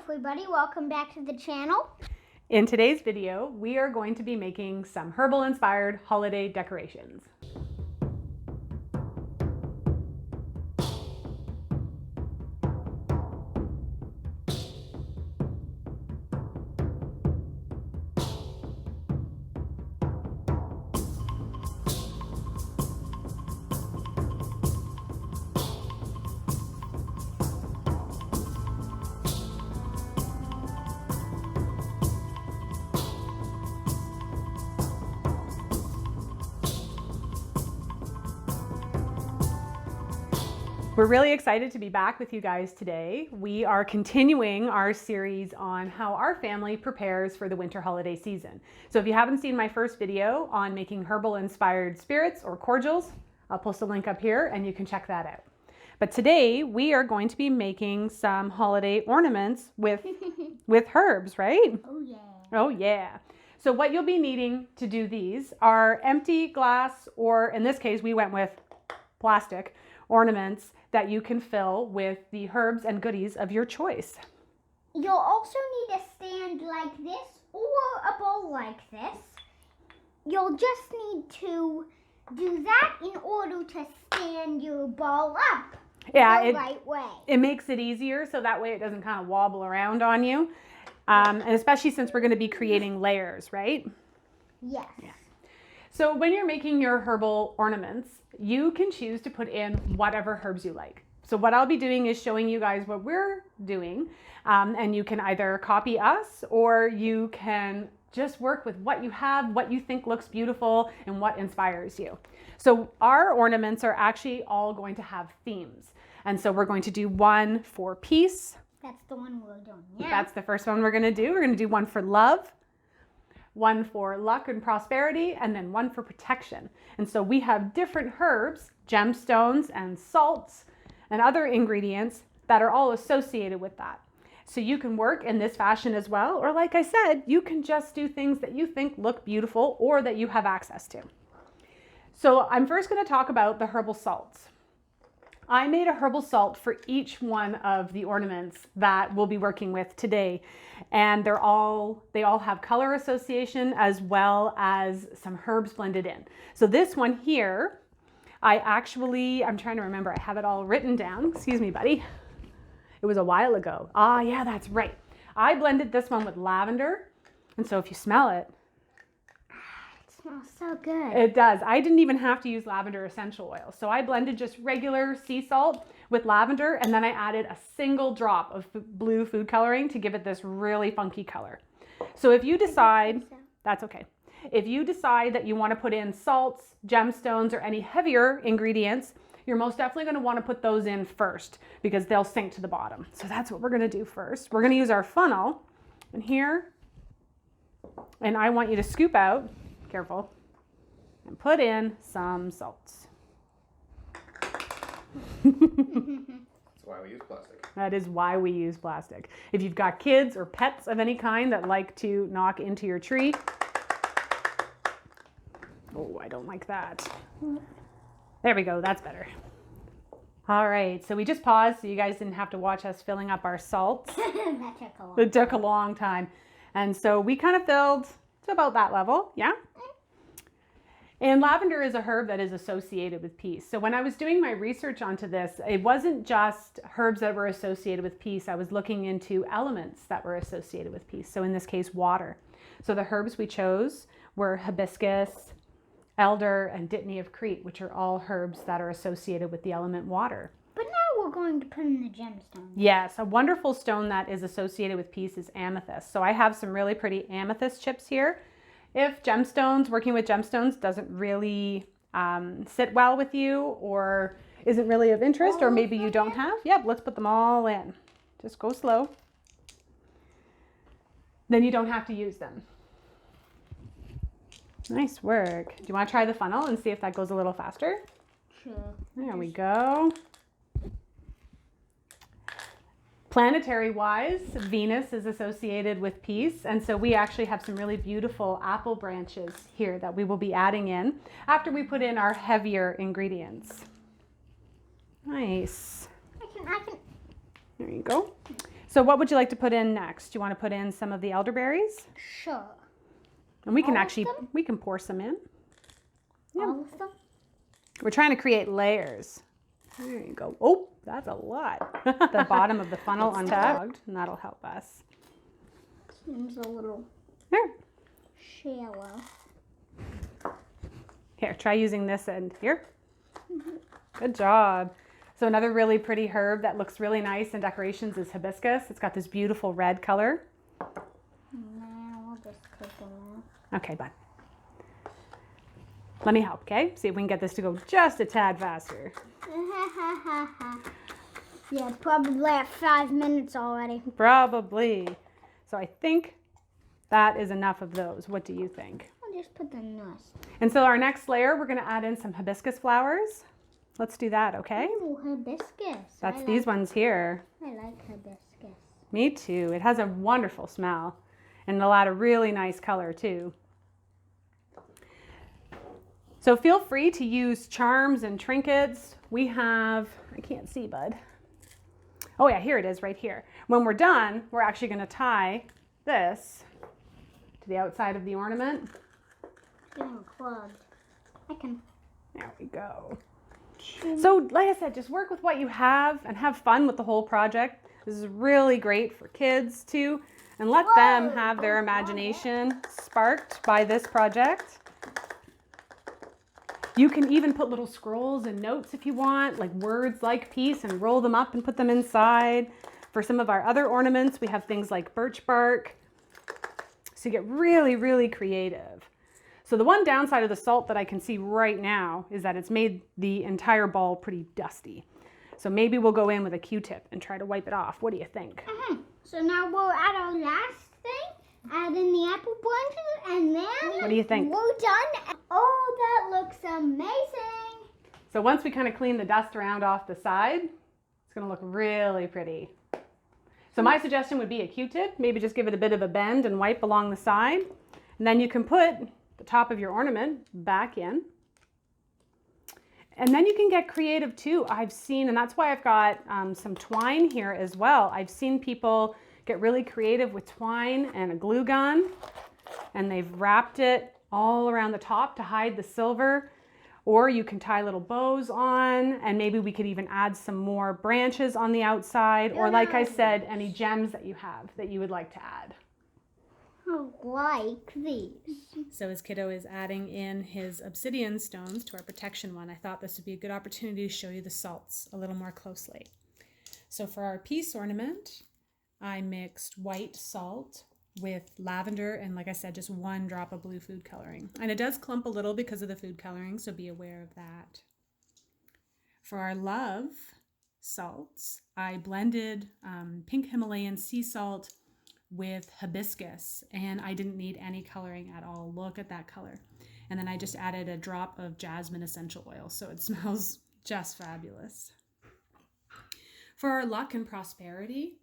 everybody, welcome back to the channel. In today's video, we are going to be making some herbal inspired holiday decorations. We're really excited to be back with you guys today. We are continuing our series on how our family prepares for the winter holiday season. So if you haven't seen my first video on making herbal inspired spirits or cordials, I'll post a link up here and you can check that out. But today we are going to be making some holiday ornaments with herbs, right? Oh yeah. Oh yeah. So what you'll be needing to do these are empty glass, or in this case we went with plastic ornaments that you can fill with the herbs and goodies of your choice. You'll also need a stand like this or a bowl like this. You'll just need to do that in order to stand your bowl up the right way. It makes it easier so that way it doesn't kind of wobble around on you. And especially since we're going to be creating layers, right? Yes. Yeah. So when you're making your herbal ornaments, you can choose to put in whatever herbs you like. So what I'll be doing is showing you guys what we're doing, and you can either copy us or you can just work with what you have, what you think looks beautiful, and what inspires you. So our ornaments are actually all going to have themes. And so we're going to do one for peace. That's the one we're doing now. That's the first one we're going to do. We're going to do one for love, one for luck and prosperity, and then one for protection. And so we have different herbs, gemstones and salts and other ingredients that are all associated with that. So you can work in this fashion as well, or like I said, you can just do things that you think look beautiful or that you have access to. So I'm first going to talk about the herbal salts. I made a herbal salt for each one of the ornaments that we'll be working with today. And they all have color association as well as some herbs blended in. So this one here, I'm trying to remember, I have it all written down. Excuse me, buddy. It was a while ago. Ah, yeah, that's right. I blended this one with lavender. And so if you smell it, Smells so good. it does. I didn't even have to use lavender essential oil. So I blended just regular sea salt with lavender, and then I added a single drop of blue food coloring to give it this really funky color. So if you decide, that's okay. If you decide that you want to put in salts, gemstones, or any heavier ingredients, you're most definitely going to want to put those in first because they'll sink to the bottom. So that's what we're going to do first. We're going to use our funnel in here, and I want you to scoop out, careful, and put in some salts. That's why we use plastic. That is why we use plastic. If you've got kids or pets of any kind that like to knock into your tree. Oh, I don't like that. There we go, that's better. All right, so we just paused so you guys didn't have to watch us filling up our salts. That took a long It took a long time. And so we kind of filled to about that level, yeah? And lavender is a herb that is associated with peace. So when I was doing my research onto this, it wasn't just herbs that were associated with peace. I was looking into elements that were associated with peace. So in this case, water. So the herbs we chose were hibiscus, elder, and dittany of Crete, which are all herbs that are associated with the element water. But now we're going to put in the gemstone. Yes, a wonderful stone that is associated with peace is amethyst. So I have some really pretty amethyst chips here. If working with gemstones doesn't really sit well with you or isn't really of interest, or maybe you don't have, let's put them all in. Just go slow. Then you don't have to use them. Nice work. Do you want to try the funnel and see if that goes a little faster? Sure. There we go. Planetary wise, Venus is associated with peace, and so we actually have some really beautiful apple branches here that we will be adding in after we put in our heavier ingredients. Nice. I can. There you go. So what would you like to put in next? Do you want to put in some of the elderberries? Sure. And we can All of actually, them? we can pour some in. Yeah. All of them? We're trying to create layers. There you go. Oh, that's a lot. The bottom of the funnel unclogged, and that'll help us. Seems a little Here. shallow. Here, try using this end here. Good job. So another really pretty herb that looks really nice in decorations is hibiscus. It's got this beautiful red color. Now I'll just take them out. Okay, bud. Let me help, okay? See if we can get this to go just a tad faster. Yeah, probably at 5 minutes already. Probably. So I think that is enough of those. What do you think? I'll just put the nuts. And so our next layer, we're going to add in some hibiscus flowers. Let's do that, okay? Ooh, hibiscus. That's these ones here. I like hibiscus. Me too. It has a wonderful smell and a lot of really nice color too. So feel free to use charms and trinkets. We have, I can't see, bud. Oh yeah, here it is right here. When we're done, we're actually going to tie this to the outside of the ornament. It's getting clogged. I can. There we go. So like I said, just work with what you have and have fun with the whole project. This is really great for kids too, and let them have their imagination sparked by this project. You can even put little scrolls and notes if you want, like words like peace, and roll them up and put them inside. For some of our other ornaments, we have things like birch bark. So you get really, really creative. So the one downside of the salt that I can see right now is that it's made the entire ball pretty dusty. So maybe we'll go in with a Q-tip and try to wipe it off. What do you think? So now we'll add our last thing, add in the apple bunches, and then What do you think? we're done. Oh, that looks amazing. So once we kind of clean the dust around off the side, it's going to look really pretty. So my suggestion would be a Q-tip. Maybe just give it a bit of a bend and wipe along the side. And then you can put the top of your ornament back in. And then you can get creative too. I've seen, and that's why I've got some twine here as well. I've seen people get really creative with twine and a glue gun, and they've wrapped it all around the top to hide the silver. Or you can tie little bows on, and maybe we could even add some more branches on the outside, or like I said, any gems that you have that you would like to add. I like these. So as Kiddo is adding in his obsidian stones to our protection one, I thought this would be a good opportunity to show you the salts a little more closely. So for our peace ornament, I mixed white salt with lavender and, like I said, just 1 drop of blue food coloring. And it does clump a little because of the food coloring, so be aware of that. For our love salts, I blended pink Himalayan sea salt with hibiscus, and I didn't need any coloring at all. Look at that color. And then I just added a drop of jasmine essential oil, so it smells just fabulous. For our luck and prosperity,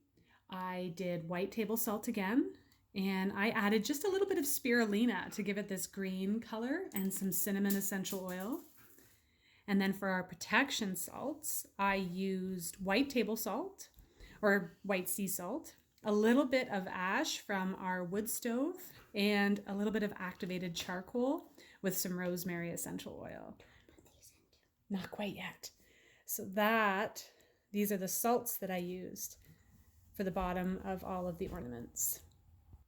I did white table salt again, and I added just a little bit of spirulina to give it this green color and some cinnamon essential oil. And then for our protection salts, I used white table salt or white sea salt, a little bit of ash from our wood stove, and a little bit of activated charcoal with some rosemary essential oil. Not quite yet. So these are the salts that I used for the bottom of all of the ornaments.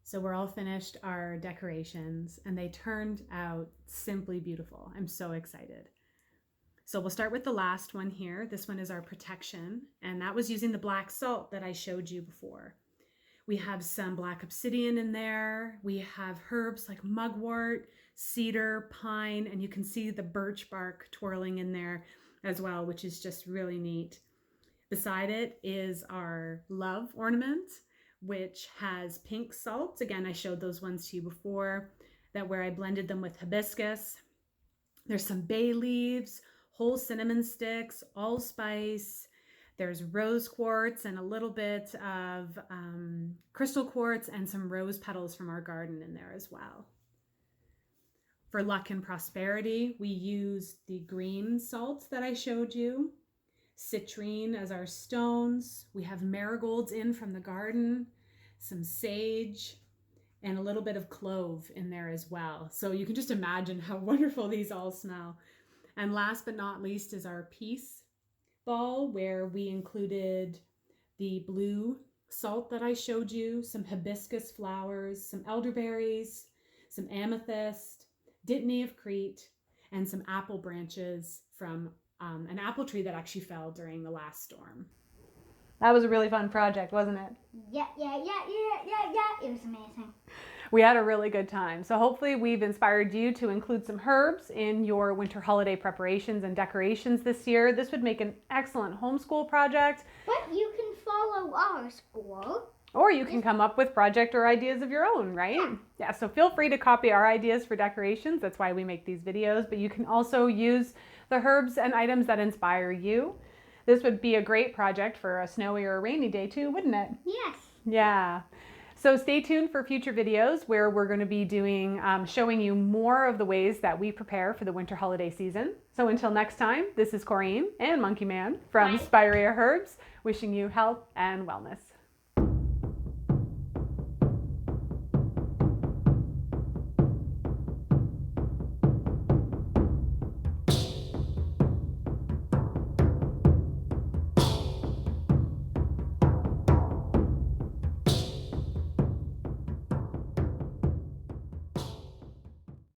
So we're all finished our decorations, and they turned out simply beautiful. I'm so excited. So we'll start with the last one here. This one is our protection, and that was using the black salt that I showed you before. We have some black obsidian in there. We have herbs like mugwort, cedar, pine, and you can see the birch bark twirling in there as well, which is just really neat. Beside it is our love ornament, which has pink salts. Again, I showed those ones to you before, where I blended them with hibiscus. There's some bay leaves, whole cinnamon sticks, allspice. There's rose quartz and a little bit of crystal quartz and some rose petals from our garden in there as well. For luck and prosperity, we used the green salts that I showed you. citrine as our stones. We have marigolds in from the garden, some sage, and a little bit of clove in there as well. So you can just imagine how wonderful these all smell. And last but not least is our peace ball, where we included the blue salt that I showed you, some hibiscus flowers, some elderberries, some amethyst, dittany of Crete, and some apple branches from an apple tree that actually fell during the last storm. That was a really fun project, wasn't it? Yeah. It was amazing. We had a really good time. So hopefully we've inspired you to include some herbs in your winter holiday preparations and decorations this year. This would make an excellent homeschool project. But you can follow our school. Or you can come up with project or ideas of your own, right? Yeah, so feel free to copy our ideas for decorations. That's why we make these videos. But you can also use the herbs and items that inspire you. This would be a great project for a snowy or a rainy day too, wouldn't it? Yes. Yeah. So stay tuned for future videos where we're going to be doing, showing you more of the ways that we prepare for the winter holiday season. So until next time, this is Correne and Monkey Man from Bye. Spirea Herbs, wishing you health and wellness.